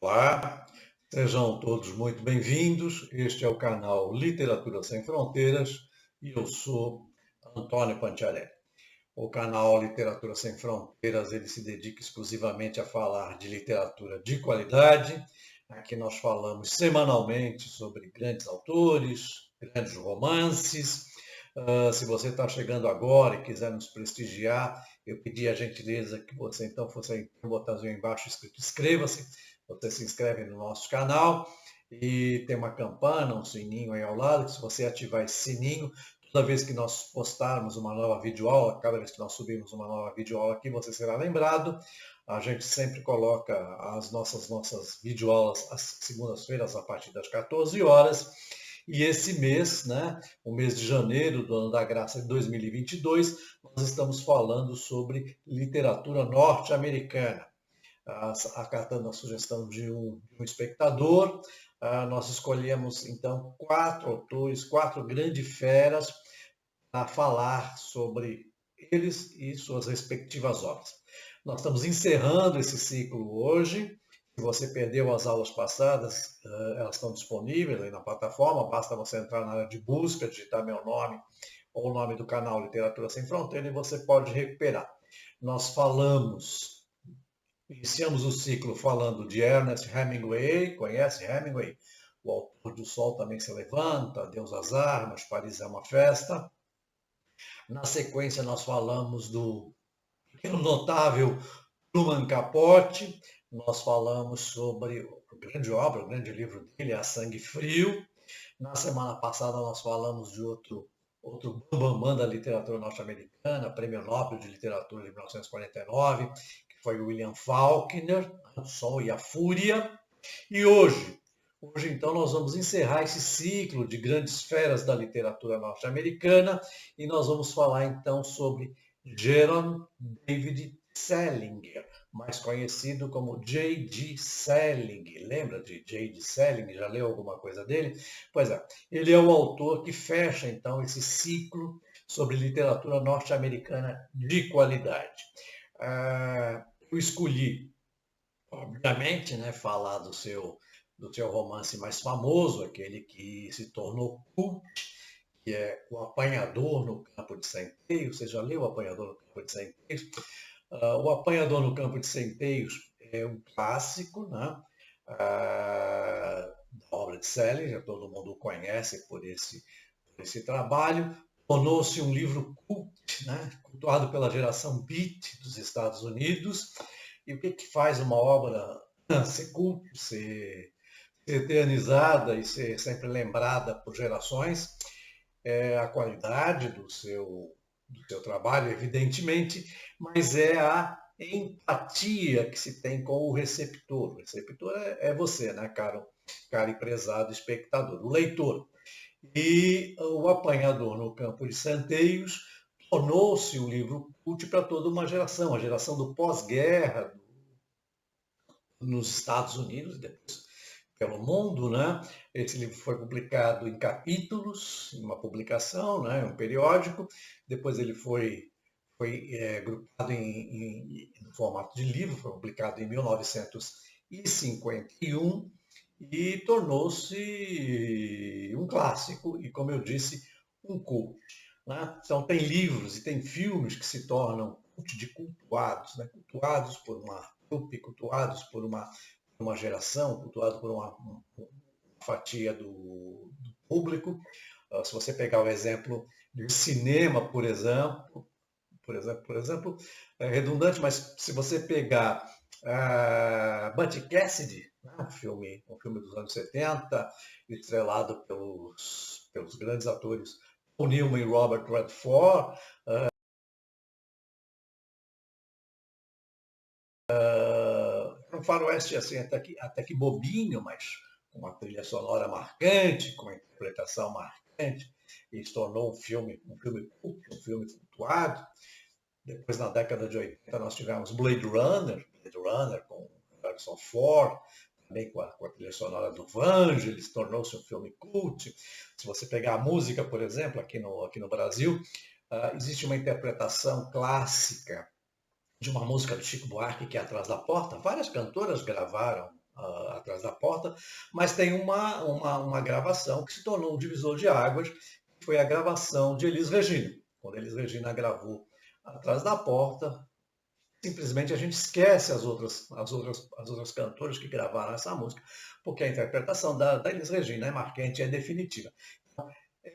Olá, sejam todos muito bem-vindos. Este é o canal Literatura Sem Fronteiras e eu sou Antônio Panciarelli. O canal Literatura Sem Fronteiras ele se dedica exclusivamente a falar de literatura de qualidade. Aqui nós falamos semanalmente sobre grandes autores, grandes romances. Se você está chegando agora e quiser nos prestigiar, eu pedi a gentileza que você então fosse aí, um botãozinho embaixo escrito inscreva-se. Você se inscreve no nosso canal e tem uma campana, um sininho aí ao lado, que se você ativar esse sininho, toda vez que nós postarmos uma nova videoaula, cada vez que nós subirmos uma nova videoaula aqui, você será lembrado. A gente sempre coloca as nossas videoaulas às segundas-feiras, a partir das 14 horas. E esse mês, né, o mês de janeiro do ano da graça de 2022, nós estamos falando sobre literatura norte-americana. Acatando a sugestão de um espectador, nós escolhemos então 4 autores, 4 grandes feras a falar sobre eles e suas respectivas obras. Nós estamos encerrando esse ciclo hoje. Se você perdeu as aulas passadas, elas estão disponíveis aí na plataforma, basta você entrar na área de busca, digitar meu nome ou o nome do canal Literatura Sem Fronteira e você pode recuperar. Nós iniciamos o ciclo falando de Ernest Hemingway, conhece Hemingway? O autor do Sol Também Se Levanta, Adeus às Armas, Paris é uma Festa. Na sequência, nós falamos do pequeno notável Truman Capote, nós falamos sobre a grande obra, o grande livro dele, A Sangue Frio. Na semana passada, nós falamos de outro bambambam da literatura norte-americana, Prêmio Nobel de Literatura de 1949, que foi o William Faulkner, O Sol e a Fúria. E hoje, então, nós vamos encerrar esse ciclo de grandes feras da literatura norte-americana e nós vamos falar, então, sobre Jerome David Salinger, mais conhecido como J.D. Salinger. Lembra de J.D. Salinger? Já leu alguma coisa dele? Pois é, ele é o autor que fecha, então, esse ciclo sobre literatura norte-americana de qualidade. Eu escolhi, obviamente, né, falar do seu romance mais famoso, aquele que se tornou cult, que é O Apanhador no Campo de Centeio. Você já leu O Apanhador no Campo de Centeios? O Apanhador no Campo de Centeios é um clássico, né, da obra de Salinger, todo mundo o conhece por esse trabalho. Tornou-se um livro cult, né, cultuado pela geração Beat dos Estados Unidos. E o que faz uma obra ser cult, ser eternizada e ser sempre lembrada por gerações? É a qualidade do seu trabalho, evidentemente, mas é a empatia que se tem com o receptor. O receptor é você, né, caro e prezado espectador, o leitor. E O Apanhador no Campo de Centeios tornou-se um livro cult para toda uma geração, a geração do pós-guerra nos Estados Unidos, depois pelo mundo, né? Esse livro foi publicado em capítulos, em uma publicação, né? Um periódico. Depois ele foi grupado no formato de livro, foi publicado em 1951 e tornou-se um clássico e, como eu disse, um cult. Né? Então tem livros e tem filmes que se tornam cult de cultuados, né? Cultuados por uma trupe, cultuados por uma geração, cultuado por uma fatia do público. Se você pegar o exemplo do cinema, por exemplo, é redundante, mas se você pegar Butch Cassidy, né, um filme dos anos 70, estrelado pelos grandes atores Paul Newman e Robert Redford, um faroeste assim, até que bobinho, mas com uma trilha sonora marcante, com uma interpretação marcante, e se tornou um filme cultuado. Depois, na década de 80, nós tivemos Blade Runner com Harrison Ford, também com a trilha sonora do Vangelis, tornou-se um filme cult. Se você pegar a música, por exemplo, aqui no Brasil, existe uma interpretação clássica de uma música do Chico Buarque, que é Atrás da Porta. Várias cantoras gravaram Atrás da Porta, mas tem uma gravação que se tornou um divisor de águas, que foi a gravação de Elis Regina. Quando Elis Regina gravou Atrás da Porta, simplesmente a gente esquece as outras cantoras que gravaram essa música, porque a interpretação da Elis Regina é marcante, é definitiva.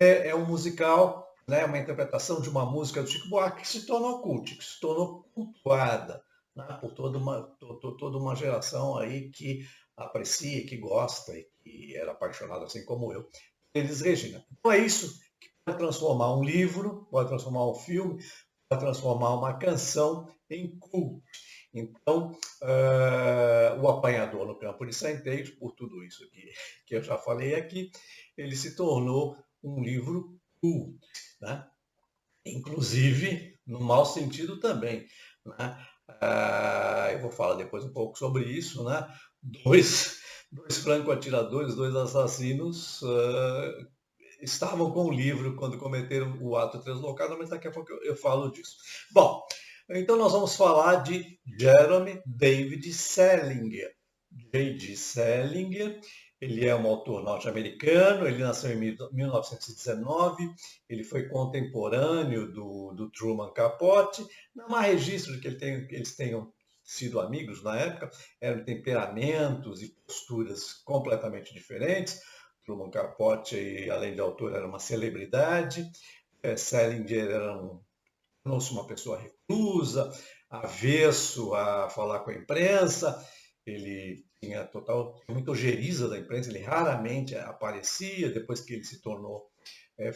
É um musical, né, uma interpretação de uma música do Chico Buarque que se tornou cult, que se tornou cultuada, né, por toda uma geração aí que aprecia, que gosta e que era apaixonada, assim como eu, por Elis Regina. Então é isso que pode transformar um livro, pode transformar um filme, pode transformar uma canção em culto. Então, o Apanhador no Campo de Centeios, por tudo isso que eu já falei aqui, ele se tornou um livro culto, né? Inclusive no mau sentido também, né? Eu vou falar depois um pouco sobre isso, né? Dois franco-atiradores, dois assassinos estavam com o livro quando cometeram o ato translocado, mas daqui a pouco eu falo disso. Bom, então nós vamos falar de Jeremy David Salinger. J.D. Salinger, ele é um autor norte-americano, ele nasceu em 1919, ele foi contemporâneo do Truman Capote. Não há registro de que eles tenham sido amigos na época, eram temperamentos e posturas completamente diferentes. Truman Capote, além de autor, era uma celebridade. Salinger tornou-se uma pessoa reclusa, avesso a falar com a imprensa. Ele tinha muita ojeriza da imprensa, ele raramente aparecia. Depois que ele se tornou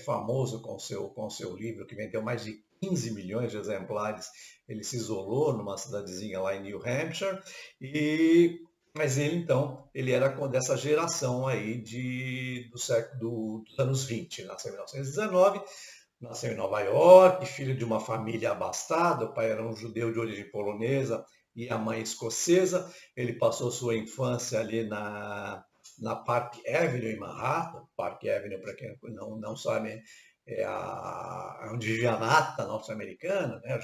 famoso com seu livro, que vendeu mais de 15 milhões de exemplares, ele se isolou numa cidadezinha lá em New Hampshire. Mas ele era dessa geração aí dos anos 20, nasceu em 1919, nasceu em Nova York, filho de uma família abastada. O pai era um judeu de origem polonesa e a mãe escocesa. Ele passou sua infância ali na Park Avenue, em Manhattan. Park Avenue, para quem não sabe, é onde vive a nata norte-americana, né?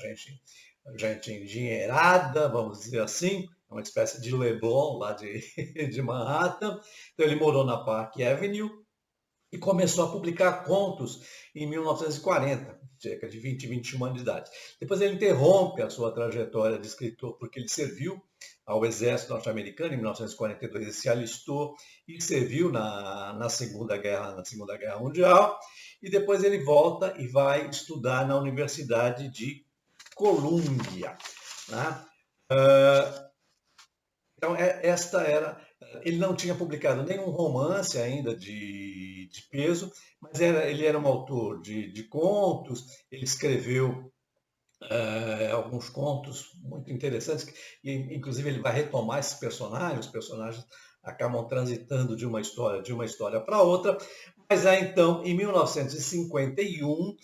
Gente endinheirada, vamos dizer assim, uma espécie de Leblon lá de Manhattan. Então ele morou na Park Avenue e começou a publicar contos em 1940, cerca de 20, 21 anos de idade. Depois ele interrompe a sua trajetória de escritor, porque ele serviu ao exército norte-americano em 1942, ele se alistou e serviu na Segunda Guerra Mundial, e depois ele volta e vai estudar na Universidade de Colômbia, né? Então, ele não tinha publicado nenhum romance ainda de peso, mas ele era um autor de contos. Ele escreveu alguns contos muito interessantes, e inclusive ele vai retomar esses personagens. Os personagens acabam transitando de uma história para outra, mas então, em 1951,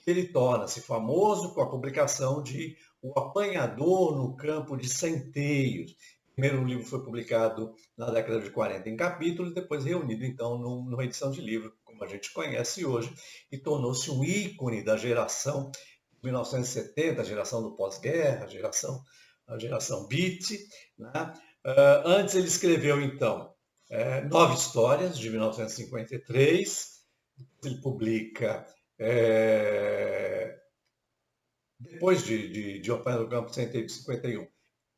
ele torna-se famoso com a publicação de O Apanhador no Campo de Centeios. O primeiro livro foi publicado na década de 40 em capítulos, depois reunido então numa edição de livro, como a gente conhece hoje, e tornou-se um ícone da geração 1970, a geração do pós-guerra, a geração beat, né? Antes ele escreveu, então, 9 histórias, de 1953. Ele publica, depois de O Apanhador do Campo de Centeios, de 51,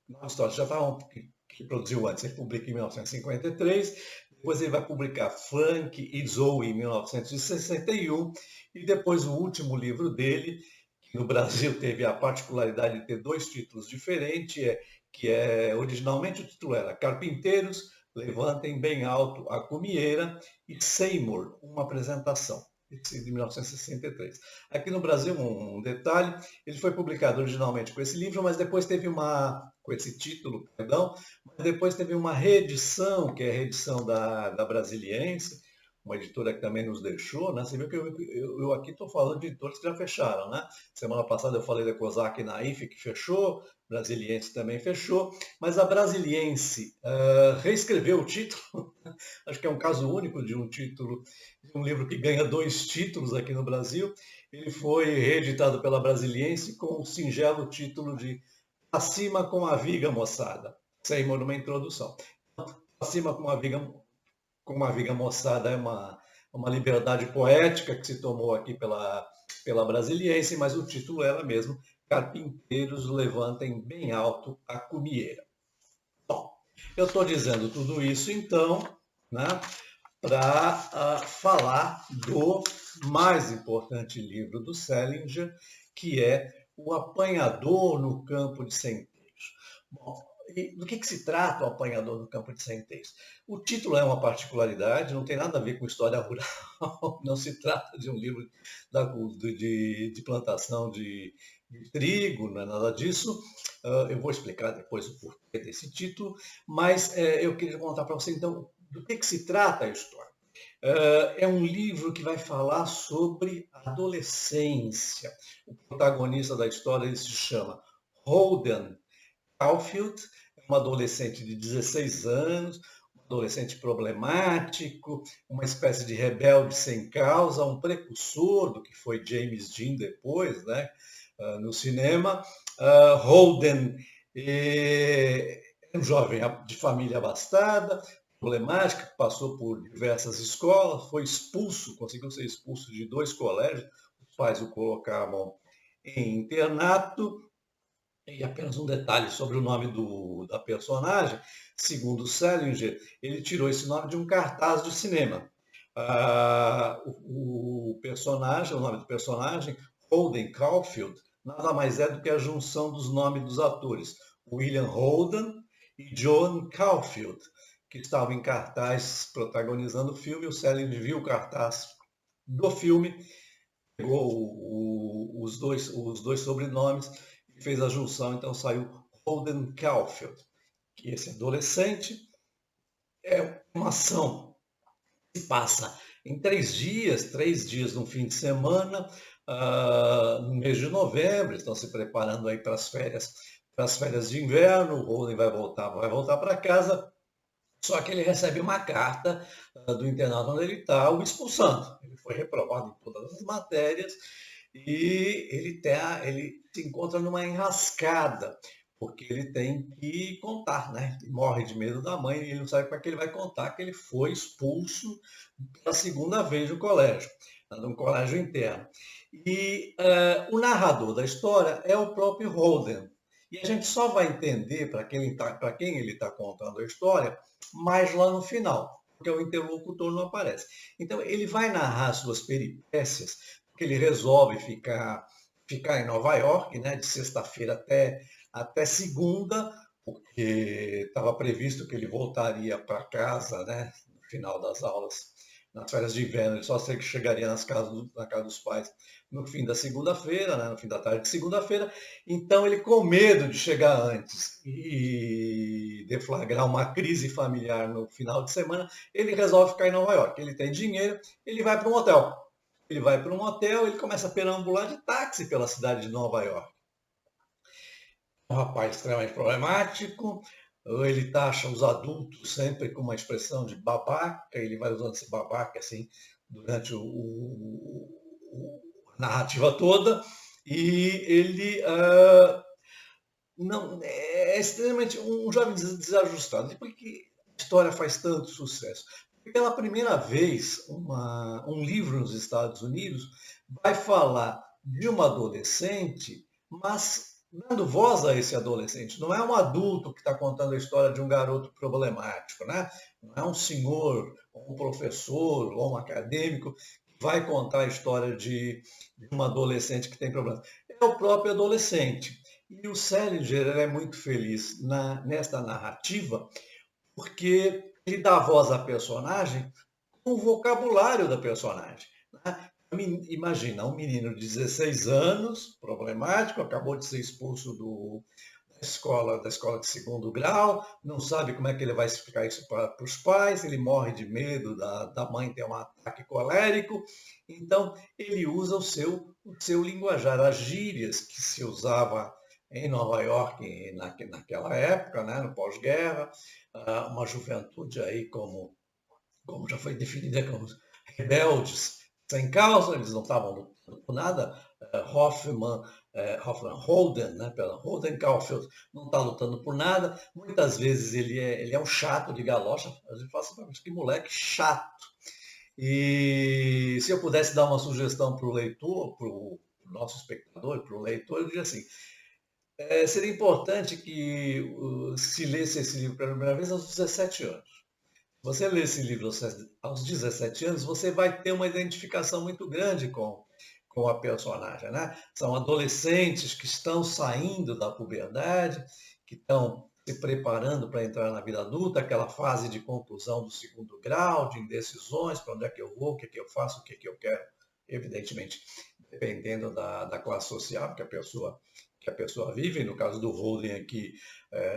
9 histórias já estavam, que produziu antes. Ele publica em 1953. Depois ele vai publicar Frank e Zoe em 1961. E depois o último livro dele, no Brasil teve a particularidade de ter 2 títulos diferentes, originalmente o título era Carpinteiros, Levantem Bem Alto a Cumieira, e Seymour, uma apresentação, de 1963. Aqui no Brasil, um detalhe, ele foi publicado originalmente com esse livro, mas depois teve com esse título, mas depois teve uma reedição, que é a reedição da Brasiliense, uma editora que também nos deixou, né? Você viu que eu aqui estou falando de editores que já fecharam, né? Semana passada eu falei da Kozak Naif, que fechou, Brasiliense também fechou, mas a Brasiliense reescreveu o título. Acho que é um caso único de um título, de um livro que ganha 2 títulos aqui no Brasil. Ele foi reeditado pela Brasiliense com o singelo título de Acima com a Viga, moçada, sem uma introdução. acima com uma viga moçada é uma liberdade poética que se tomou aqui pela Brasiliense, mas o título era mesmo Carpinteiros levantem bem alto a cumieira. Bom, eu estou dizendo tudo isso então, né, para falar do mais importante livro do Salinger, que é O Apanhador no Campo de Centeios. Bom, e do que se trata o Apanhador no Campo de Centeios? O título é uma particularidade, não tem nada a ver com história rural, não se trata de um livro de plantação de trigo, não é nada disso. Eu vou explicar depois o porquê desse título, mas eu queria contar para você então do que se trata a história. É um livro que vai falar sobre adolescência. O protagonista da história se chama Holden Caulfield, é um adolescente de 16 anos, um adolescente problemático, uma espécie de rebelde sem causa, um precursor do que foi James Dean depois, né, no cinema. Holden é um jovem de família abastada, problemática, passou por diversas escolas, foi expulso, conseguiu ser expulso de 2 colégios, os pais o colocavam em internato. E apenas um detalhe sobre o nome da personagem, segundo Salinger, ele tirou esse nome de um cartaz de cinema. O personagem, o nome do personagem, Holden Caulfield, nada mais é do que a junção dos nomes dos atores, William Holden e John Caulfield, que estavam em cartaz protagonizando o filme. O Salinger viu o cartaz do filme, pegou os dois sobrenomes e fez a junção, então saiu Holden Caulfield. Que esse adolescente é uma ação que se passa em 3 dias no fim de semana, no mês de novembro, estão se preparando aí para as férias de inverno. O Holden vai voltar para casa. Só que ele recebe uma carta do internato onde ele está, o expulsando. Ele foi reprovado em todas as matérias e ele se encontra numa enrascada, porque ele tem que contar, né? Ele morre de medo da mãe e ele não sabe para que ele vai contar que ele foi expulso pela segunda vez do colégio, num colégio interno. E o narrador da história é o próprio Holden. E a gente só vai entender para quem ele está contando a história mais lá no final, porque o interlocutor não aparece. Então, ele vai narrar suas peripécias, porque ele resolve ficar em Nova York, né, de sexta-feira até segunda, porque estava previsto que ele voltaria para casa, né, no final das aulas, nas férias de inverno. Ele só chegaria na casa dos pais no fim da segunda-feira, né, no fim da tarde de segunda-feira. Então, ele, com medo de chegar antes e deflagrar uma crise familiar no final de semana, ele resolve ficar em Nova York. Ele tem dinheiro, ele vai para um hotel. Ele começa a perambular de táxi pela cidade de Nova York. Um rapaz extremamente problemático, ele taxa os adultos sempre com uma expressão de babaca, ele vai usando esse babaca assim durante a narrativa toda, e ele não é extremamente um jovem desajustado. E por que a história faz tanto sucesso? Porque pela primeira vez um livro nos Estados Unidos vai falar de uma adolescente, mas dando voz a esse adolescente. Não é um adulto que está contando a história de um garoto problemático, né? Não é um senhor, ou um professor, ou um acadêmico que vai contar a história de uma adolescente que tem problemas. É o próprio adolescente. E o Salinger é muito feliz nesta narrativa, porque ele dá voz à personagem com o vocabulário da personagem, né? Imagina, um menino de 16 anos, problemático, acabou de ser expulso da escola de segundo grau, não sabe como é que ele vai explicar isso para os pais, ele morre de medo da mãe ter um ataque colérico. Então, ele usa o seu linguajar, as gírias que se usava em Nova York naquela época, né, no pós-guerra, uma juventude aí como já foi definida como rebeldes sem causa, eles não estavam lutando por nada. Hoffman Hoffman Holden, né, pela Holden Caulfield, não está lutando por nada. Muitas vezes ele é um chato de galocha. A gente fala assim, que moleque chato. E se eu pudesse dar uma sugestão para o leitor, para o nosso espectador, para o leitor, eu diria assim, seria importante que se lesse esse livro pela primeira vez aos 17 anos. Você lê esse livro aos 17 anos, você vai ter uma identificação muito grande com a personagem, né? São adolescentes que estão saindo da puberdade, que estão se preparando para entrar na vida adulta, aquela fase de conclusão do segundo grau, de indecisões, para onde é que eu vou, o que é que eu faço, o que é que eu quero, evidentemente, dependendo da classe social que a pessoa vive. No caso do Holden aqui,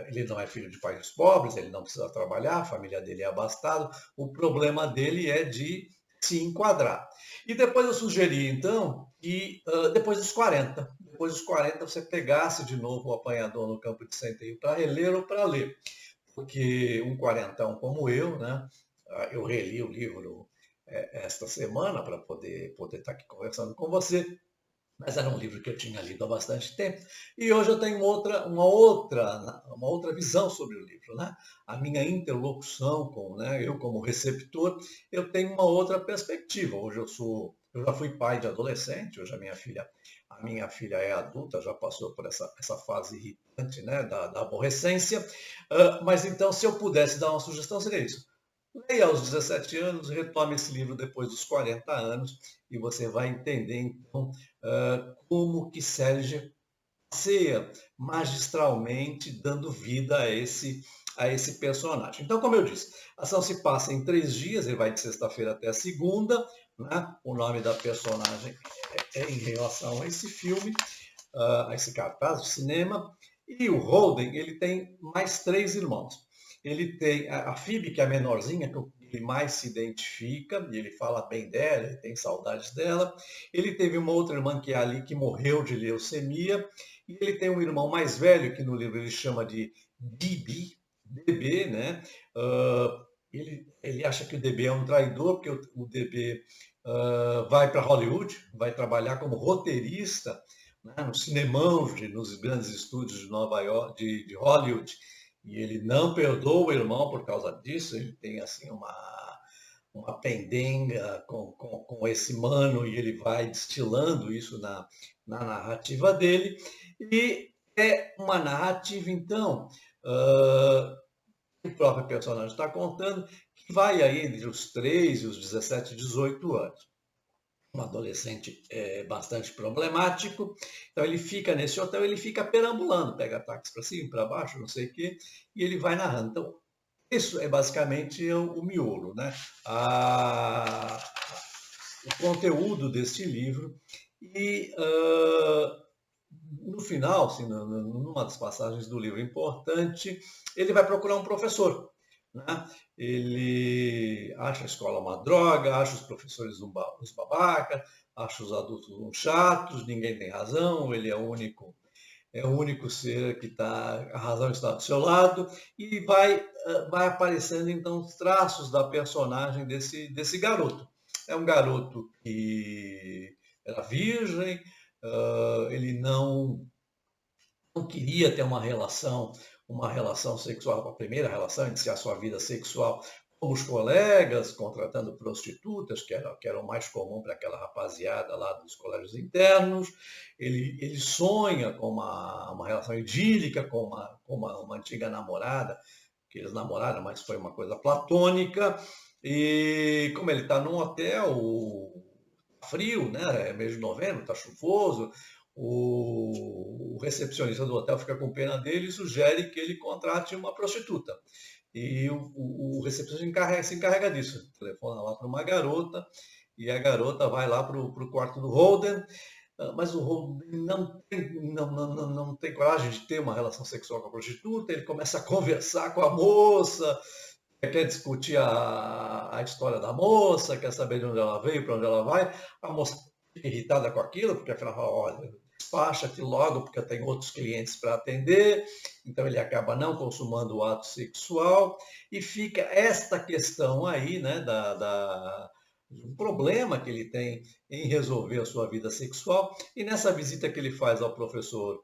ele não é filho de pais pobres, ele não precisa trabalhar, a família dele é abastada, o problema dele é de se enquadrar. E depois eu sugeri, então, que depois dos 40 você pegasse de novo o Apanhador no Campo de Centeio para reler ou para ler. Porque um quarentão como eu, né, eu reli o livro esta semana para poder estar aqui conversando com você, mas era um livro que eu tinha lido há bastante tempo, e hoje eu tenho uma outra visão sobre o livro, né? A minha interlocução com, né, eu como receptor, eu tenho uma outra perspectiva. Hoje eu já fui pai de adolescente, hoje a minha filha é adulta, já passou por essa fase irritante, né, da aborrecência, mas então, se eu pudesse dar uma sugestão, seria isso. Leia aos 17 anos, retome esse livro depois dos 40 anos e você vai entender, então, como que Sérgio passeia magistralmente dando vida a esse personagem. Então, como eu disse, a ação se passa em 3 dias, ele vai de sexta-feira até segunda, né? O nome da personagem é em relação a esse filme, a esse cartaz de cinema. E o Holden, ele tem mais 3 irmãos. Ele tem a Phoebe, que é a menorzinha, que ele mais se identifica, e ele fala bem dela, ele tem saudades dela. Ele teve uma outra irmã, que é ali, que morreu de leucemia. E ele tem um irmão mais velho, que no livro ele chama de DB, né? Ele acha que o DB é um traidor, porque o DB vai para Hollywood, vai trabalhar como roteirista, né, nos cinemãos, nos grandes estúdios de Nova York, de Hollywood, e ele não perdoa o irmão por causa disso. Ele tem assim uma pendenga com esse mano, e ele vai destilando isso na narrativa dele. E é uma narrativa, então, que o próprio personagem está contando, que vai aí entre os 3 e os 17, 18 anos. Um adolescente bastante problemático, então ele fica nesse hotel, ele fica perambulando, pega táxi para cima, para baixo, não sei o quê, e ele vai narrando. Então, isso é basicamente o miolo, né? O conteúdo deste livro. E no final, assim, numa das passagens do livro importante, ele vai procurar um professor, né? Ele acha a escola uma droga, acha os professores uns babacas, acha os adultos uns chatos, ninguém tem razão, ele é o único ser que a razão está do seu lado, e vai aparecendo então os traços da personagem desse garoto. É um garoto que era virgem, ele não queria ter uma relação sexual, a primeira relação, iniciar sua vida sexual com os colegas, contratando prostitutas, que era o mais comum para aquela rapaziada lá dos colégios internos. Ele sonha com uma relação idílica com uma antiga namorada, que eles namoraram, mas foi uma coisa platônica. E como ele está num hotel frio, né? É mês de novembro, está chuvoso, o recepcionista do hotel fica com pena dele e sugere que ele contrate uma prostituta. E o recepcionista se encarrega disso. Telefona lá para uma garota, e a garota vai lá para o quarto do Holden, mas o Holden não tem coragem de ter uma relação sexual com a prostituta. Ele começa a conversar com a moça, quer discutir a história da moça, quer saber de onde ela veio, para onde ela vai. A moça fica irritada com aquilo, porque afinal, olha, despacha-te logo, porque eu tenho outros clientes para atender. Então ele acaba não consumando o ato sexual, e fica esta questão aí, né, um problema que ele tem em resolver a sua vida sexual. E nessa visita que ele faz ao professor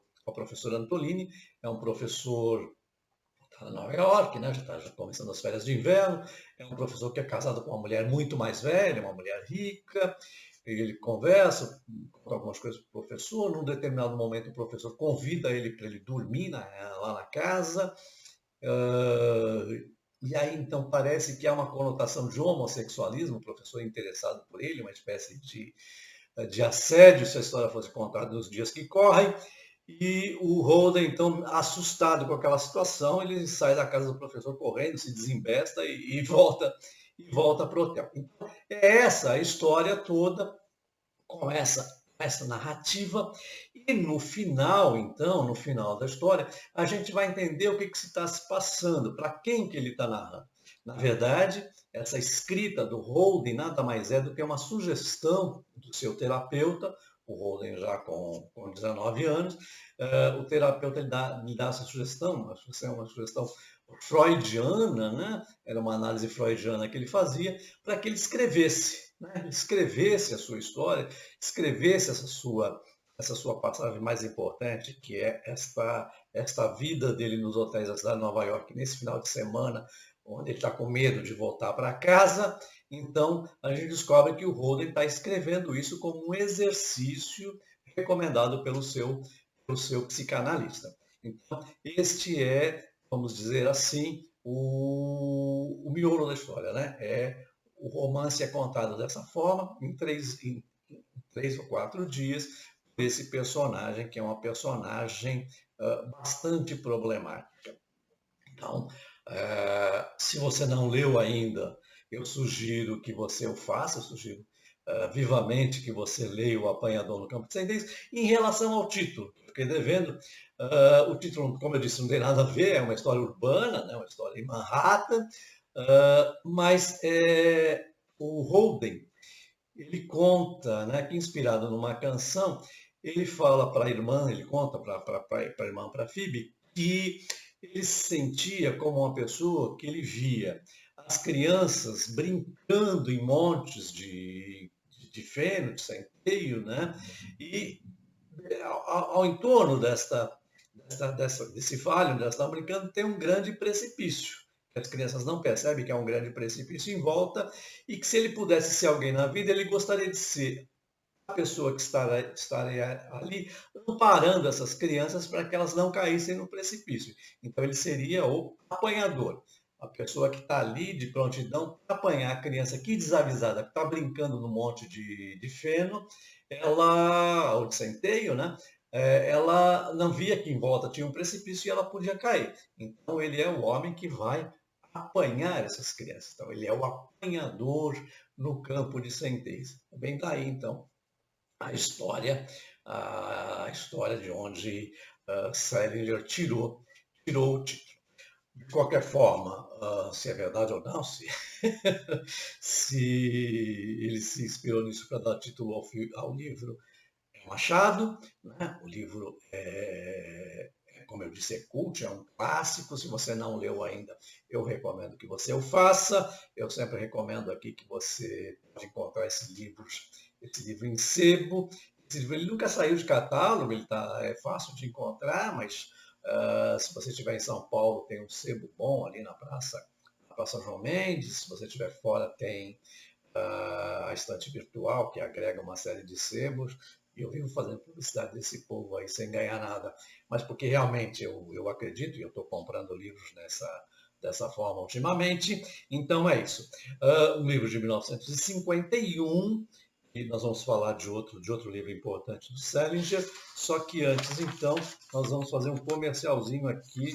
Antolini, é um professor está em Nova York, né? Já está começando as férias de inverno, é um professor que é casado com uma mulher muito mais velha, uma mulher rica, ele conversa, conta algumas coisas para o professor, num determinado momento o professor convida ele para ele dormir lá na casa, e aí então parece que há uma conotação de homossexualismo, o professor é interessado por ele, uma espécie de assédio, se a história fosse contada nos dias que correm, e o Holden, então, assustado com aquela situação, ele sai da casa do professor correndo, se desembesta e volta para o hotel. Então, é essa a história toda, com essa narrativa, e no final, então, no final da história, a gente vai entender o que se está se passando, para quem que ele está narrando. Na verdade, essa escrita do Holden nada mais é do que uma sugestão do seu terapeuta, o Holden já com 19 anos, o terapeuta lhe dá essa sugestão, uma sugestão freudiana, né? Era uma análise freudiana que ele fazia, para que ele escrevesse, né? Escrevesse a sua história, escrevesse essa sua passagem mais importante, que é esta vida dele nos hotéis da cidade de Nova York, nesse final de semana, onde ele está com medo de voltar para casa. Então, a gente descobre que o Holden está escrevendo isso como um exercício recomendado pelo seu psicanalista. Então, este é, vamos dizer assim, o miolo da história, né? O romance é contado dessa forma, em três ou quatro dias, por esse personagem, que é uma personagem bastante problemática. Então, se você não leu ainda, eu sugiro que você o faça, eu sugiro vivamente que você leia O Apanhador no Campo de Centenas. Em relação ao título, fiquei devendo, o título, como eu disse, não tem nada a ver, é uma história urbana, né, uma história em Manhattan, mas o Holden, ele conta, né, que inspirado numa canção, ele fala para a irmã, ele conta para a irmã, para a Phoebe, que ele se sentia como uma pessoa que ele via as crianças brincando em montes de feno, de centeio, né? E ao entorno desse vale onde elas estão brincando, tem um grande precipício. As crianças não percebem que é um grande precipício em volta e que se ele pudesse ser alguém na vida, ele gostaria de ser a pessoa que estaria ali amparando essas crianças para que elas não caíssem no precipício. Então ele seria o apanhador, a pessoa que está ali de prontidão para apanhar a criança que desavisada, que está brincando no monte de feno, ou de centeio, né? Ela não via que em volta tinha um precipício e ela podia cair. Então ele é o homem que vai apanhar essas crianças. Então ele é o apanhador no campo de centeios. Bem daí, então, a história, a história de onde Salinger tirou o título. De qualquer forma, se é verdade ou não, se ele se inspirou nisso para dar título ao livro, é um achado. Né? O livro como eu disse, é cult, é um clássico. Se você não leu ainda, eu recomendo que você o faça. Eu sempre recomendo aqui que você pode encontrar esse livro em sebo. Esse livro ele nunca saiu de catálogo, é fácil de encontrar, mas se você estiver em São Paulo, tem um sebo bom ali na Praça João Mendes. Se você estiver fora, tem a estante virtual, que agrega uma série de sebos. E eu vivo fazendo publicidade desse povo aí sem ganhar nada, mas porque realmente eu acredito e eu estou comprando livros dessa forma ultimamente. Então é isso. Um livro de 1951, e nós vamos falar de outro livro importante do Salinger, só que antes, então, nós vamos fazer um comercialzinho aqui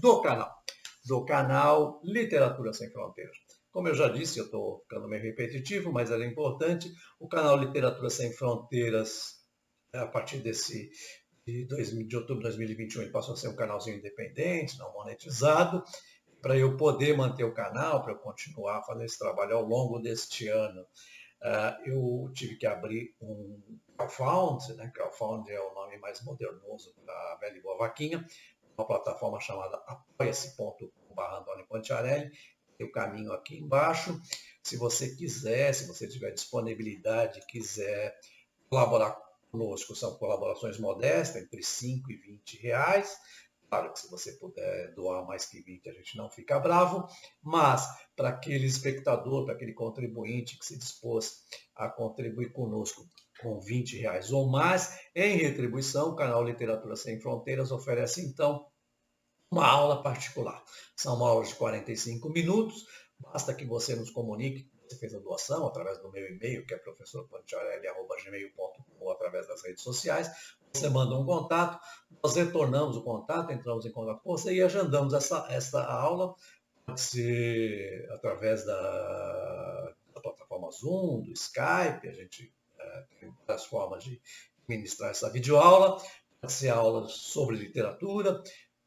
do canal Literatura Sem Fronteiras. Como eu já disse, eu estou ficando meio repetitivo, mas era importante. O canal Literatura Sem Fronteiras, a partir de outubro de 2021, ele passou a ser um canalzinho independente, não monetizado, para eu poder manter o canal, para eu continuar fazendo esse trabalho ao longo deste ano. Eu tive que abrir um crowdfund, né? Crowdfund é o nome mais modernoso para a velha e boa vaquinha, uma plataforma chamada apoia-se.com.br Antônio Pantiarelli. tem o caminho aqui embaixo. Se você quiser, se você tiver disponibilidade, quiser colaborar conosco, são colaborações modestas, entre 5 e 20 reais. Claro que se você puder doar mais que 20, a gente não fica bravo, mas para aquele espectador, para aquele contribuinte que se dispôs a contribuir conosco com 20 reais ou mais, em retribuição, o canal Literatura Sem Fronteiras oferece então uma aula particular. São aulas de 45 minutos, basta que você nos comunique que você fez a doação através do meu e-mail, que é professorpanciarelli@gmail.com, ou através das redes sociais. Você manda um contato, nós retornamos o contato, entramos em contato com você e agendamos essa aula. Pode ser através da plataforma Zoom, do Skype, a gente tem várias formas de ministrar essa videoaula. Pode ser aulas sobre literatura,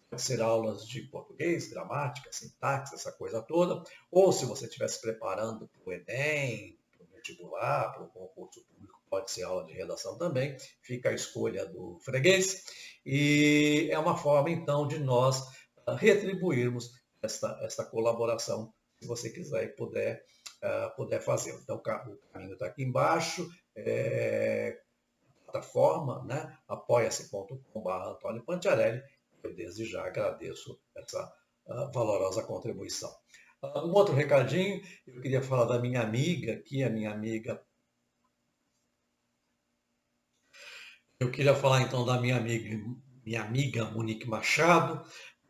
pode ser aulas de português, gramática, sintaxe, essa coisa toda. Ou se você estiver se preparando para o Enem, para o vestibular, para o concurso público, pode ser aula de redação também. Fica a escolha do freguês. E é uma forma, então, de nós retribuirmos esta colaboração, se você quiser e puder fazer. Então, o caminho está aqui embaixo. Plataforma, né? apoia-se.com/Antônio Panciarelli. Eu desde já agradeço essa valorosa contribuição. Um outro recadinho, eu queria falar da minha amiga aqui, eu queria falar então da minha amiga Monique Machado.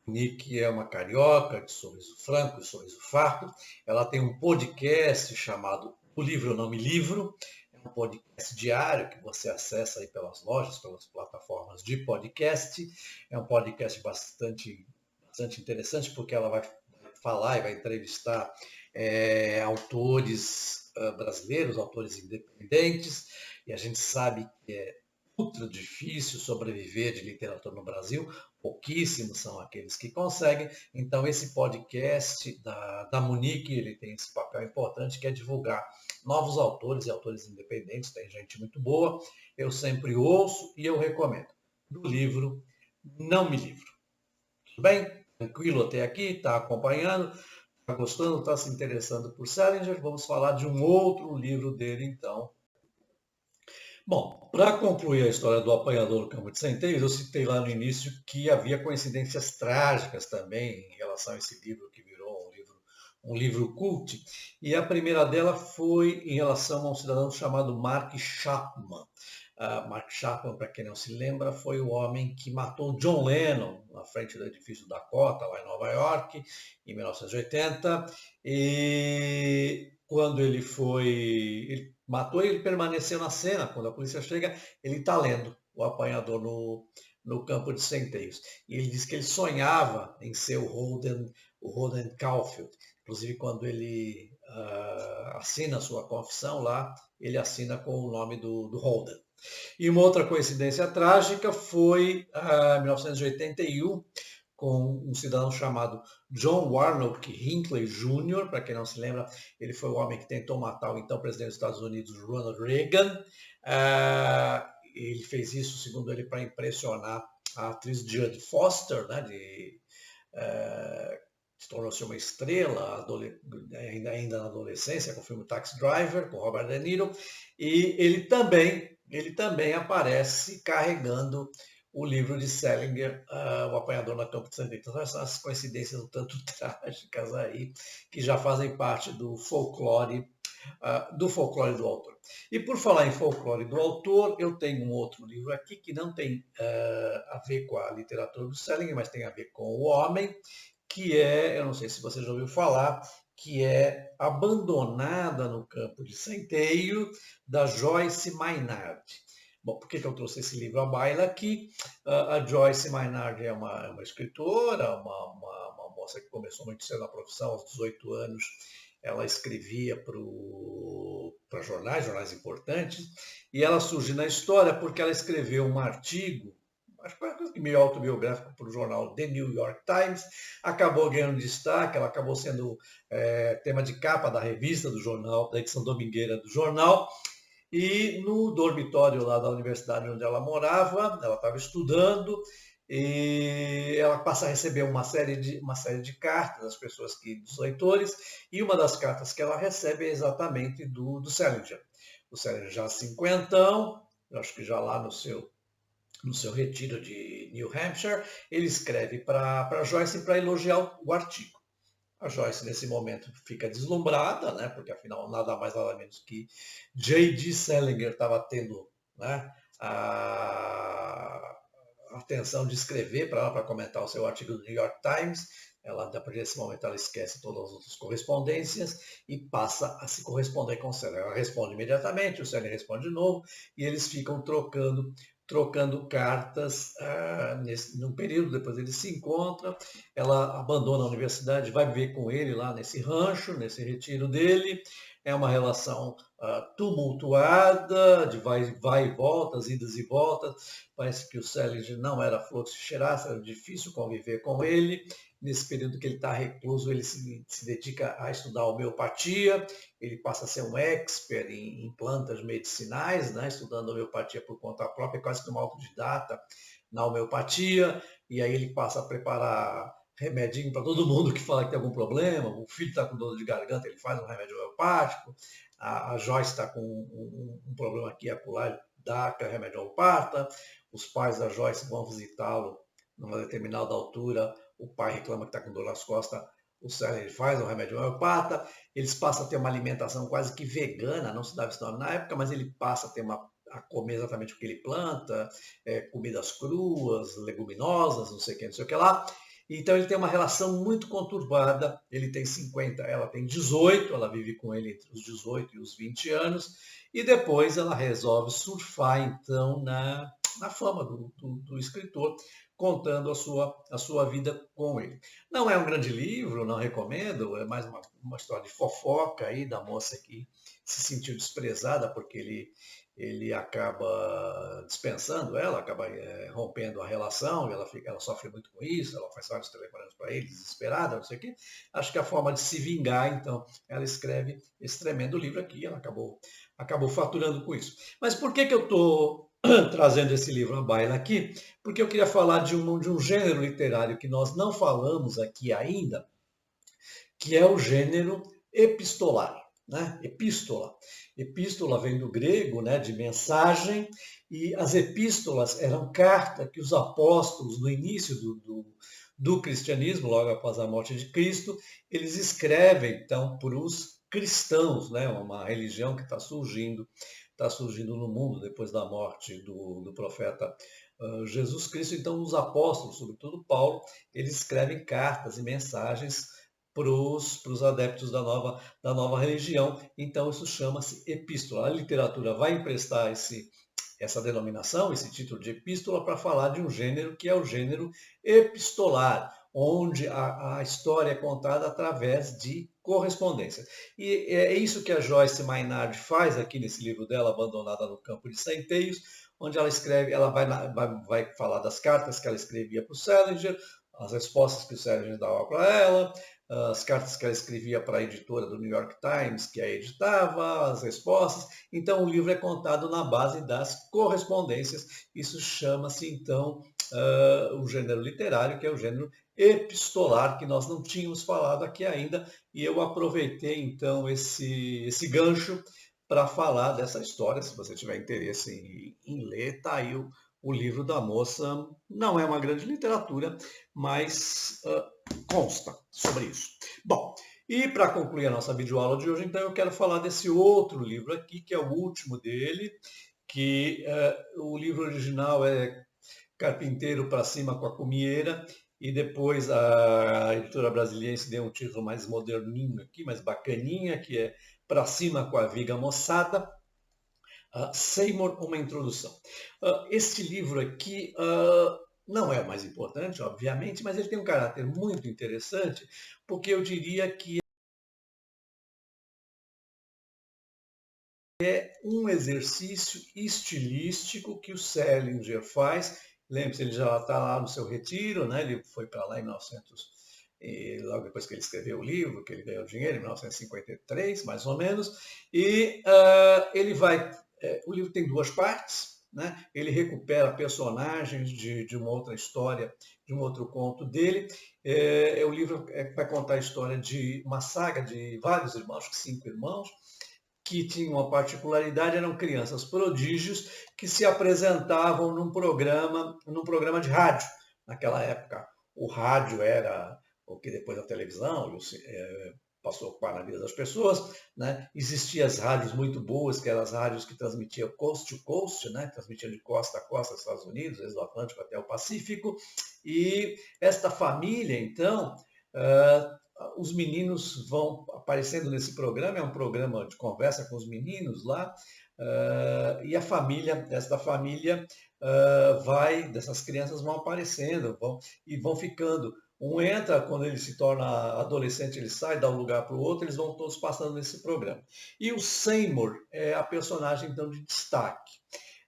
Monique é uma carioca de sorriso franco e sorriso farto. Ela tem um podcast chamado O Livro Eu Não Me Livro. É um podcast diário que você acessa aí pelas lojas, pelas plataformas de podcast. É um podcast bastante interessante, porque ela vai falar e vai entrevistar autores brasileiros, autores independentes, e a gente sabe que é ultra difícil sobreviver de literatura no Brasil, pouquíssimos são aqueles que conseguem. Então esse podcast da Monique, ele tem esse papel importante, que é divulgar novos autores e autores independentes. Tem gente muito boa, eu sempre ouço e eu recomendo. Do livro Não Me Livro. Tudo bem? Tranquilo até aqui? Está acompanhando? Está gostando? Está se interessando por Salinger? Vamos falar de um outro livro dele, então. Bom, para concluir a história do apanhador do Campo de Centeios, eu citei lá no início que havia coincidências trágicas também em relação a esse livro, que virou um livro cult. E a primeira dela foi em relação a um cidadão chamado Mark Chapman. Mark Chapman, para quem não se lembra, foi o homem que matou John Lennon na frente do edifício Dakota, lá em Nova York, em 1980. E quando ele matou e ele permaneceu na cena. Quando a polícia chega, ele está lendo O Apanhador no Campo de Centeios. E ele diz que ele sonhava em ser o Holden Caulfield. Inclusive, quando ele assina a sua confissão lá, ele assina com o nome do Holden. E uma outra coincidência trágica foi em 1981, com um cidadão chamado John Warnock Hinckley Jr., para quem não se lembra, ele foi o homem que tentou matar o então presidente dos Estados Unidos, Ronald Reagan. Ele fez isso, segundo ele, para impressionar a atriz Jodie Foster, né, tornou-se uma estrela ainda na adolescência, com o filme Taxi Driver, com Robert De Niro, e ele também aparece carregando o livro de Salinger, O Apanhador no Campo de Centeios. Então, essas coincidências um tanto trágicas aí, que já fazem parte do folclore do autor. E por falar em folclore do autor, eu tenho um outro livro aqui que não tem a ver com a literatura do Salinger, mas tem a ver com o homem, que eu não sei se você já ouviu falar, que é Abandonada no Campo de Centeio, da Joyce Maynard. Bom, por que eu trouxe esse livro à baila aqui? A Joyce Maynard é uma escritora, uma moça que começou muito cedo na profissão, aos 18 anos. Ela escrevia para jornais importantes, e ela surge na história porque ela escreveu um artigo, acho que meio autobiográfico, para o jornal The New York Times, acabou ganhando destaque, ela acabou sendo tema de capa da revista do jornal, da edição domingueira do jornal. E no dormitório lá da universidade onde ela morava, ela estava estudando, e ela passa a receber uma série de cartas dos leitores, e uma das cartas que ela recebe é exatamente do Salinger. O Salinger já cinquentão, acho que já lá no seu retiro de New Hampshire, ele escreve para Joyce para elogiar o artigo. A Joyce, nesse momento, fica deslumbrada, né, porque afinal nada mais nada menos que J.D. Salinger estava tendo, né, a atenção de escrever para ela, para comentar o seu artigo do New York Times. Ela, a partir desse momento, ela esquece todas as outras correspondências e passa a se corresponder com o Salinger. Ela responde imediatamente, o Salinger responde de novo, e eles ficam trocando cartas num período. Depois eles se encontram, ela abandona a universidade, vai viver com ele lá nesse rancho, nesse retiro dele. É uma relação tumultuada, de vai e voltas, idas e voltas. Parece que o Salinger não era flor que se cheirasse, era difícil conviver com ele. Nesse período que ele está recluso, ele se dedica a estudar homeopatia, ele passa a ser um expert em plantas medicinais, né, estudando homeopatia por conta própria, quase que uma autodidata na homeopatia, e aí ele passa a preparar remedinho para todo mundo que fala que tem algum problema. O filho está com dor de garganta, ele faz um remédio homeopático. A Joyce está com um problema aqui e acolá, ele dá aquele remédio homeopata. Os pais da Joyce vão visitá-lo numa determinada altura. O pai reclama que está com dor nas costas. O Salinger faz um remédio homeopata. Eles passam a ter uma alimentação quase que vegana, não se dava esse nome na época, mas ele passa a ter a comer exatamente o que ele planta, comidas cruas, leguminosas, não sei o que lá. Então ele tem uma relação muito conturbada. Ele tem 50, ela tem 18, ela vive com ele entre os 18 e os 20 anos, e depois ela resolve surfar então na fama do escritor, contando a sua vida com ele. Não é um grande livro, não recomendo, é mais uma história de fofoca aí da moça que se sentiu desprezada porque ele acaba dispensando ela, acaba rompendo a relação, e ela sofre muito com isso, ela faz vários telefonemas para ele, desesperada, não sei o quê. Acho que a forma de se vingar, então, ela escreve esse tremendo livro aqui, ela acabou faturando com isso. Mas por que eu estou trazendo esse livro à baila aqui? Porque eu queria falar de um gênero literário que nós não falamos aqui ainda, que é o gênero epistolar. Né? Epístola. Epístola vem do grego, né, de mensagem, e as epístolas eram cartas que os apóstolos, no início do cristianismo, logo após a morte de Cristo, eles escrevem, então, para os cristãos, né, uma religião que está surgindo no mundo depois da morte do profeta Jesus Cristo. Então, os apóstolos, sobretudo Paulo, eles escrevem cartas e mensagens para os adeptos da nova religião. Então, isso chama-se epístola. A literatura vai emprestar essa denominação, esse título de epístola, para falar de um gênero que é o gênero epistolar, onde a história é contada através de correspondência. E é isso que a Joyce Maynard faz aqui nesse livro dela, Abandonada no Campo de Centeios, onde ela escreve, ela vai falar das cartas que ela escrevia para o Salinger, as respostas que o Salinger dava para ela, as cartas que ela escrevia para a editora do New York Times, que a editava, as respostas. Então, o livro é contado na base das correspondências. Isso chama-se, então, o gênero literário, que é o gênero epistolar, que nós não tínhamos falado aqui ainda, e eu aproveitei, então, esse gancho para falar dessa história. Se você tiver interesse em ler, está aí o livro da moça. Não é uma grande literatura, mas consta sobre isso. Bom, e para concluir a nossa videoaula de hoje, então, eu quero falar desse outro livro aqui, que é o último dele, que o livro original é Carpinteiro para Cima com a Cumieira, e depois a editora brasiliense deu um título mais moderninho aqui, mais bacaninha, que é Para Cima com a Viga Moçada. Seymour, uma introdução. Este livro aqui não é o mais importante, obviamente, mas ele tem um caráter muito interessante, porque eu diria que é um exercício estilístico que o Salinger faz. Lembre-se, ele já está lá no seu retiro, né? Ele foi para lá em 1900, logo depois que ele escreveu o livro, que ele ganhou dinheiro, em 1953, mais ou menos, e ele vai... o livro tem duas partes. né? Ele recupera personagens de uma outra história, de um outro conto dele. O livro vai contar a história de uma saga de vários irmãos, acho que 5 irmãos, que tinham uma particularidade, eram crianças prodígios que se apresentavam num programa de rádio. Naquela época, o rádio era o que depois a televisão passou a ocupar na vida das pessoas, né? Existiam as rádios muito boas, que eram as rádios que transmitiam coast to coast, né? Transmitiam de costa a costa dos Estados Unidos, desde o Atlântico até o Pacífico. E esta família, então, os meninos vão aparecendo nesse programa, é um programa de conversa com os meninos lá, e a família, esta família dessas crianças vão aparecendo, vão ficando. Um entra, quando ele se torna adolescente, ele sai, dá um lugar para o outro, eles vão todos passando nesse programa. E o Seymour é a personagem, então, de destaque.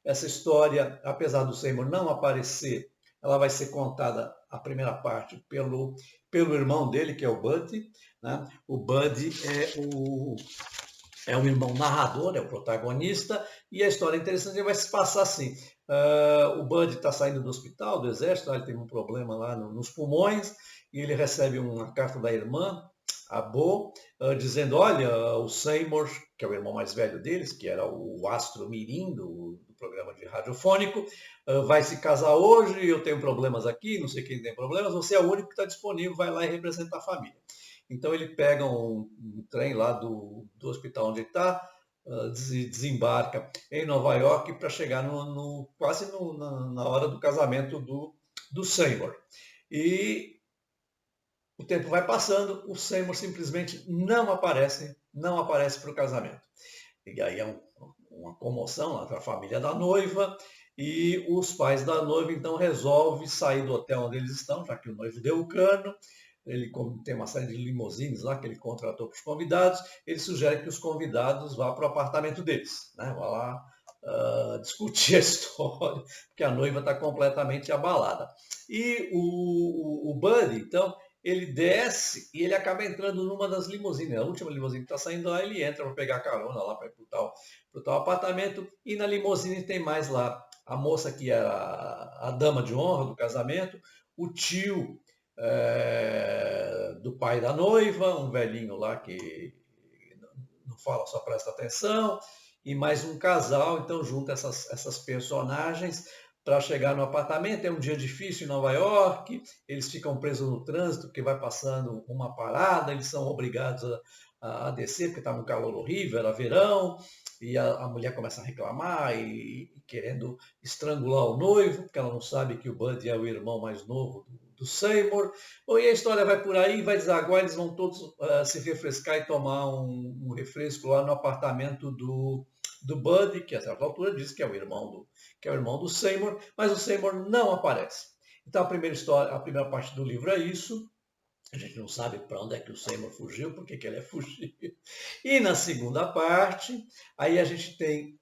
Essa história, apesar do Seymour não aparecer, ela vai ser contada, a primeira parte, pelo irmão dele, que é o Buddy, né? O Buddy é um irmão narrador, é o protagonista, e a história interessante vai se passar assim. O Buddy está saindo do hospital, do exército, ele tem um problema lá nos pulmões, e ele recebe uma carta da irmã, a Bo, dizendo, olha, o Seymour, que é o irmão mais velho deles, que era o astro mirim do programa de radiofônico, vai se casar hoje, eu tenho problemas aqui, não sei quem tem problemas, você é o único que está disponível, vai lá e representa a família. Então ele pega um trem lá do hospital onde ele está, desembarca em Nova York para chegar quase na hora do casamento do Seymour. E o tempo vai passando, o Seymour simplesmente não aparece para o casamento. E aí é uma comoção entre a família da noiva, e os pais da noiva então resolvem sair do hotel onde eles estão, já que o noivo deu o cano. Ele tem uma série de limousines lá que ele contratou para os convidados. Ele sugere que os convidados vá para o apartamento deles, né? Vá lá discutir a história, porque a noiva está completamente abalada. E o Buddy, então, ele desce e ele acaba entrando numa das limusines. A última limusine que está saindo lá, ele entra para pegar carona lá para ir para o tal apartamento. E na limusine tem mais lá a moça que era a dama de honra do casamento, o tio do pai da noiva, um velhinho lá que não fala, só presta atenção, e mais um casal. Então junta essas personagens para chegar no apartamento. É um dia difícil em Nova York, eles ficam presos no trânsito, porque vai passando uma parada, eles são obrigados a descer, porque está um calor horrível, era verão, e a mulher começa a reclamar e querendo estrangular o noivo, porque ela não sabe que o Buddy é o irmão mais novo do Seymour. E a história vai por aí, vai desaguar, eles vão todos se refrescar e tomar um refresco lá no apartamento do Buddy, que a certa altura diz que é o irmão do Seymour, mas o Seymour não aparece. Então a primeira parte do livro é isso. A gente não sabe para onde é que o Seymour fugiu, por que ele é fugido. E na segunda parte, aí a gente tem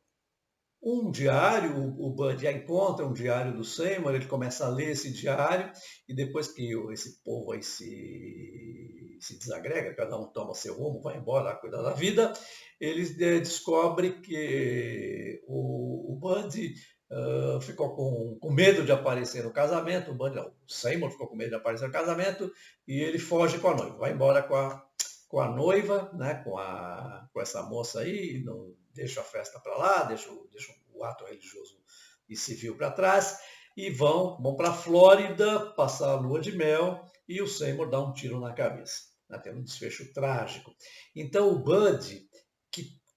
um diário, o Buddy encontra um diário do Seymour, ele começa a ler esse diário, e depois que esse povo aí se desagrega, cada um toma seu rumo, vai embora, cuidar da vida, eles descobrem que o Buddy ficou com medo de aparecer no casamento, o Seymour ficou com medo de aparecer no casamento, e ele foge com a noiva, vai embora com a noiva, né, com essa moça aí, não deixa a festa para lá, deixa o ato religioso e civil para trás, e vão para a Flórida passar a lua de mel, e o Seymour dá um tiro na cabeça, né, tem um desfecho trágico. Então o Buddy,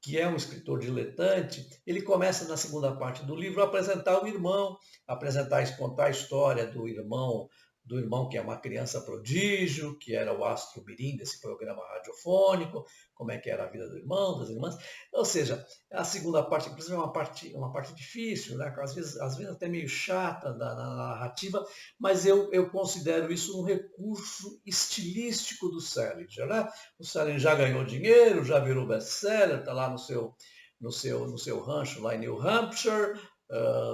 que é um escritor diletante, ele começa na segunda parte do livro a apresentar o irmão, contar a história do irmão que é uma criança prodígio, que era o astro mirim desse programa radiofônico, como é que era a vida do irmão, das irmãs. Ou seja, a segunda parte, inclusive, é uma parte difícil, né? Às vezes até meio chata na narrativa, mas eu considero isso um recurso estilístico do Salinger, né? O Salinger já ganhou dinheiro, já virou best-seller, está lá no seu rancho lá em New Hampshire,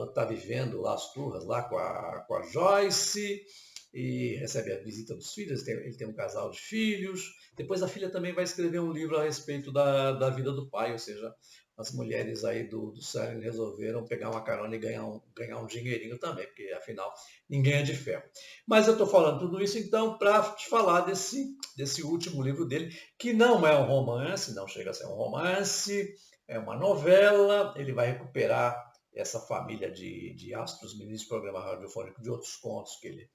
está vivendo lá as turras lá com a Joyce, e recebe a visita dos filhos, ele tem um casal de filhos. Depois a filha também vai escrever um livro a respeito da vida do pai, ou seja, as mulheres aí do Selig resolveram pegar uma carona e ganhar um dinheirinho também, porque afinal ninguém é de ferro. Mas eu estou falando tudo isso então para te falar desse último livro dele, que não é um romance, não chega a ser um romance, é uma novela. Ele vai recuperar essa família de astros, ministros de programa radiofônico, de outros contos que ele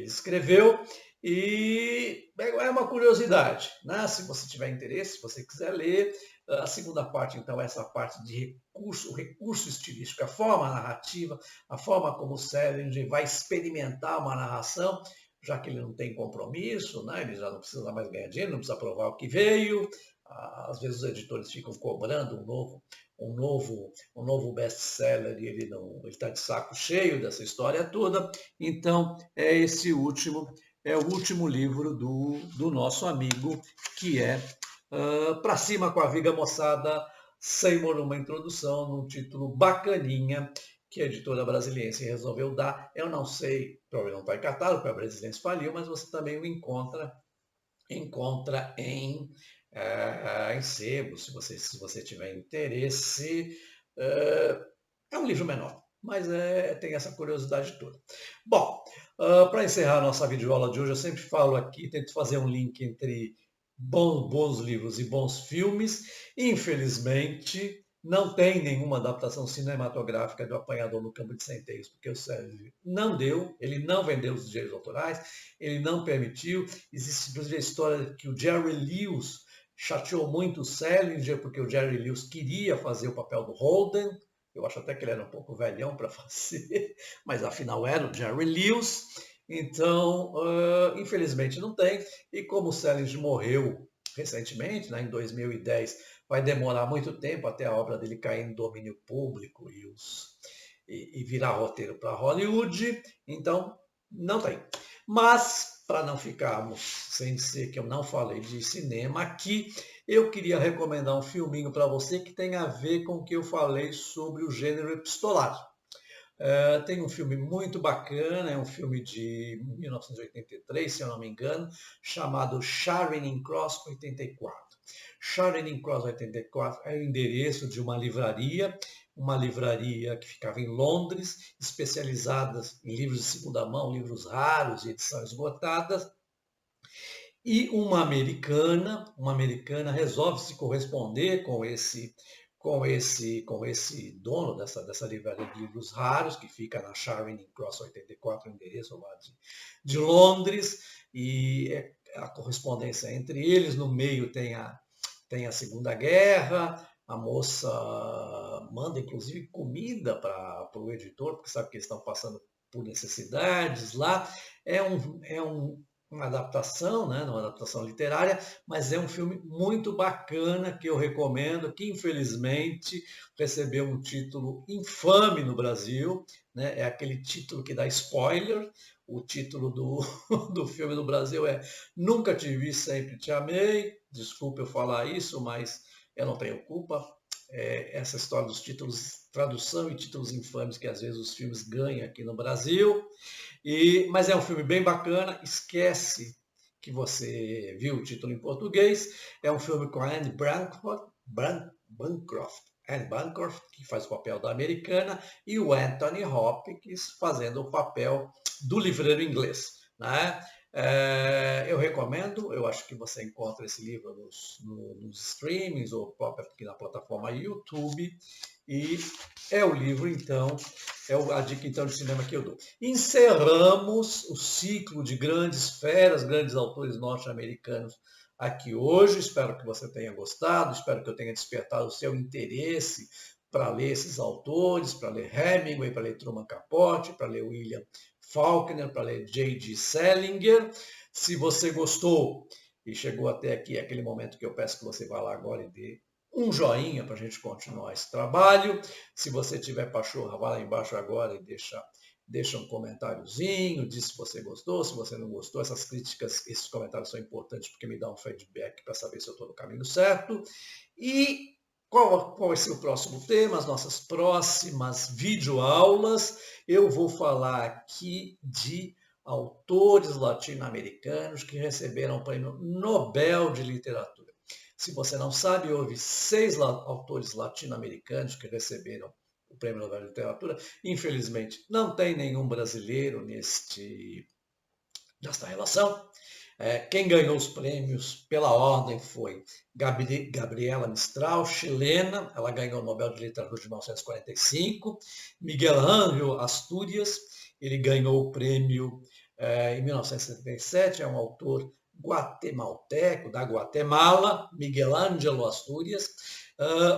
escreveu, e é uma curiosidade, né? Se você tiver interesse, se você quiser ler. A segunda parte, então, é essa parte de o recurso estilístico, a forma narrativa, a forma como o Salinger vai experimentar uma narração, já que ele não tem compromisso, né? Ele já não precisa mais ganhar dinheiro, não precisa provar o que veio. Às vezes os editores ficam cobrando um novo best-seller e ele está de saco cheio dessa história toda. Então, é o último livro do nosso amigo, que é Pra Cima com a Viga, Moçada, Seymour, uma introdução, num título bacaninha, que a editora Brasiliense resolveu dar. Eu não sei, provavelmente não está em catálogo, porque a Brasiliense faliu, mas você também o encontra em sebo, se você tiver interesse. É um livro menor, mas tem essa curiosidade toda. Bom, para encerrar a nossa videoaula de hoje, eu sempre falo aqui, tento fazer um link entre bons livros e bons filmes. Infelizmente, não tem nenhuma adaptação cinematográfica do Apanhador no Campo de Centeios, porque o Sérgio não deu, ele não vendeu os direitos autorais, ele não permitiu. Existe inclusive a história que o Jerry Lewis chateou muito o Salinger, porque o Jerry Lewis queria fazer o papel do Holden. Eu acho até que ele era um pouco velhão para fazer, mas afinal era o Jerry Lewis. Então, infelizmente não tem. E como o Salinger morreu recentemente, né, em 2010, vai demorar muito tempo até a obra dele cair em domínio público e virar roteiro para Hollywood. Então, não tem. Mas, para não ficarmos sem dizer que eu não falei de cinema aqui, eu queria recomendar um filminho para você que tem a ver com o que eu falei sobre o gênero epistolar. Tem um filme muito bacana, é um filme de 1983, se eu não me engano, chamado Charing Cross 84. Charing Cross 84 é o endereço de uma livraria que ficava em Londres, especializada em livros de segunda mão, livros raros e edição esgotada. E uma americana resolve se corresponder com esse dono dessa livraria de livros raros, que fica na Charing Cross 84, endereço lá de Londres, e a correspondência entre eles. No meio tem a Segunda Guerra. A moça manda, inclusive, comida para o editor, porque sabe que eles estão passando por necessidades lá. É uma adaptação, né? Uma adaptação literária, mas é um filme muito bacana que eu recomendo, que infelizmente recebeu um título infame no Brasil, né? É aquele título que dá spoiler. O título do filme no Brasil é Nunca Te Vi, Sempre Te Amei. Desculpa eu falar isso, mas eu não tenho culpa. Essa história dos títulos, tradução e títulos infames que às vezes os filmes ganham aqui no Brasil. Mas é um filme bem bacana. Esquece que você viu o título em português. É um filme com a Anne Bancroft, que faz o papel da americana, e o Anthony Hopkins fazendo o papel do livreiro inglês, né? Eu recomendo. Eu acho que você encontra esse livro nos streamings ou próprio aqui na plataforma YouTube. E é o livro, então, a dica então de cinema que eu dou. Encerramos o ciclo de grandes feras, grandes autores norte-americanos aqui hoje. Espero que você tenha gostado, espero que eu tenha despertado o seu interesse para ler esses autores, para ler Hemingway, para ler Truman Capote, para ler William Faulkner, para ler J.D. Salinger. Se você gostou e chegou até aqui, é aquele momento que eu peço que você vá lá agora e dê um joinha para a gente continuar esse trabalho. Se você tiver pachorra, vá lá embaixo agora e deixa um comentáriozinho, diz se você gostou, se você não gostou. Essas críticas, esses comentários são importantes porque me dão um feedback para saber se eu estou no caminho certo. E qual vai ser o próximo tema? As nossas próximas videoaulas. Eu vou falar aqui de autores latino-americanos que receberam o Prêmio Nobel de Literatura. Se você não sabe, houve 6 autores latino-americanos que receberam o Prêmio Nobel de Literatura. Infelizmente, não tem nenhum brasileiro nesta relação. Quem ganhou os prêmios pela ordem foi Gabriela Mistral, chilena, ela ganhou o Nobel de Literatura de 1945. Miguel Ángel Astúrias, ele ganhou o prêmio em 1977, é um autor guatemalteco, da Guatemala, Miguel Ángel Astúrias.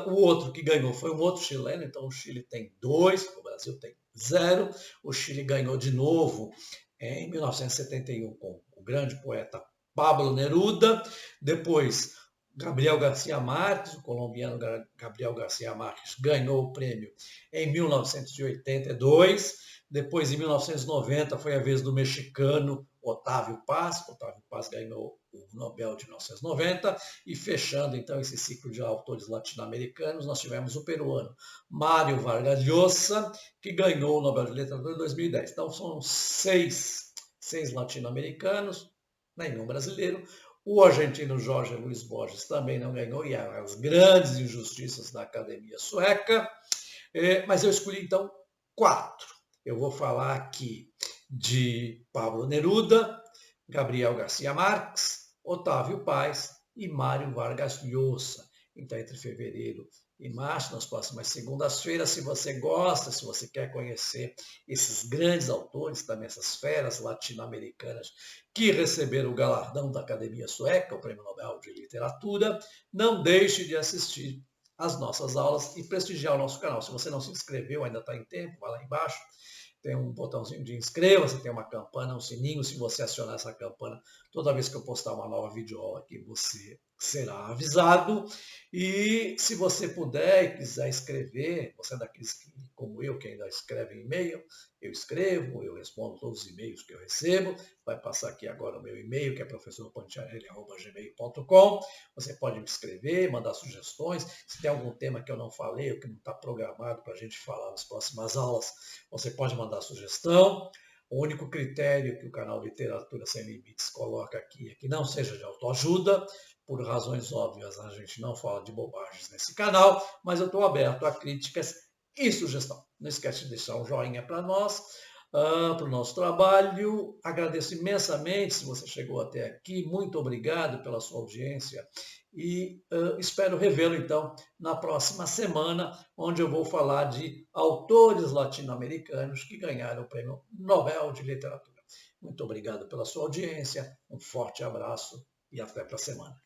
O outro que ganhou foi um outro chileno, então o Chile tem 2, o Brasil tem 0. O Chile ganhou de novo em 1971 com o grande poeta Pablo Neruda. Depois, Gabriel Garcia Marques, o colombiano Gabriel Garcia Marques, ganhou o prêmio em 1982. Depois, em 1990, foi a vez do mexicano Otávio Paz. Otávio Paz ganhou o Nobel de 1990. E fechando, então, esse ciclo de autores latino-americanos, nós tivemos o peruano Mário Vargas Llosa, que ganhou o Nobel de Literatura em 2010. Então, são seis latino-americanos, nenhum brasileiro. O argentino Jorge Luiz Borges também não ganhou, e há as grandes injustiças da academia sueca. Mas eu escolhi, então, 4. Eu vou falar aqui de Pablo Neruda, Gabriel Garcia Marques, Otávio Paz e Mário Vargas Llosa. Então, entre fevereiro e março, nas próximas segundas-feiras, se você gosta, se você quer conhecer esses grandes autores, também essas feras latino-americanas que receberam o galardão da Academia Sueca, o Prêmio Nobel de Literatura, não deixe de assistir às nossas aulas e prestigiar o nosso canal. Se você não se inscreveu, ainda está em tempo, vai lá embaixo. Tem um botãozinho de inscreva-se, tem uma campana, um sininho. Se você acionar essa campana, toda vez que eu postar uma nova videoaula aqui, você será avisado. E se você puder e quiser escrever, você é daqueles como eu, que ainda escreve e-mail, eu escrevo, eu respondo todos os e-mails que eu recebo. Vai passar aqui agora o meu e-mail, que é professorpanciarelli@gmail.com. Você pode me escrever, mandar sugestões. Se tem algum tema que eu não falei ou que não está programado para a gente falar nas próximas aulas, você pode mandar sugestão. O único critério que o canal Literatura Sem Limites coloca aqui é que não seja de autoajuda. Por razões óbvias, a gente não fala de bobagens nesse canal, mas eu estou aberto a críticas e sugestão. Não esquece de deixar um joinha para nós, para o nosso trabalho. Agradeço imensamente se você chegou até aqui. Muito obrigado pela sua audiência e espero revê-lo, então, na próxima semana, onde eu vou falar de autores latino-americanos que ganharam o Prêmio Nobel de Literatura. Muito obrigado pela sua audiência, um forte abraço e até para a semana.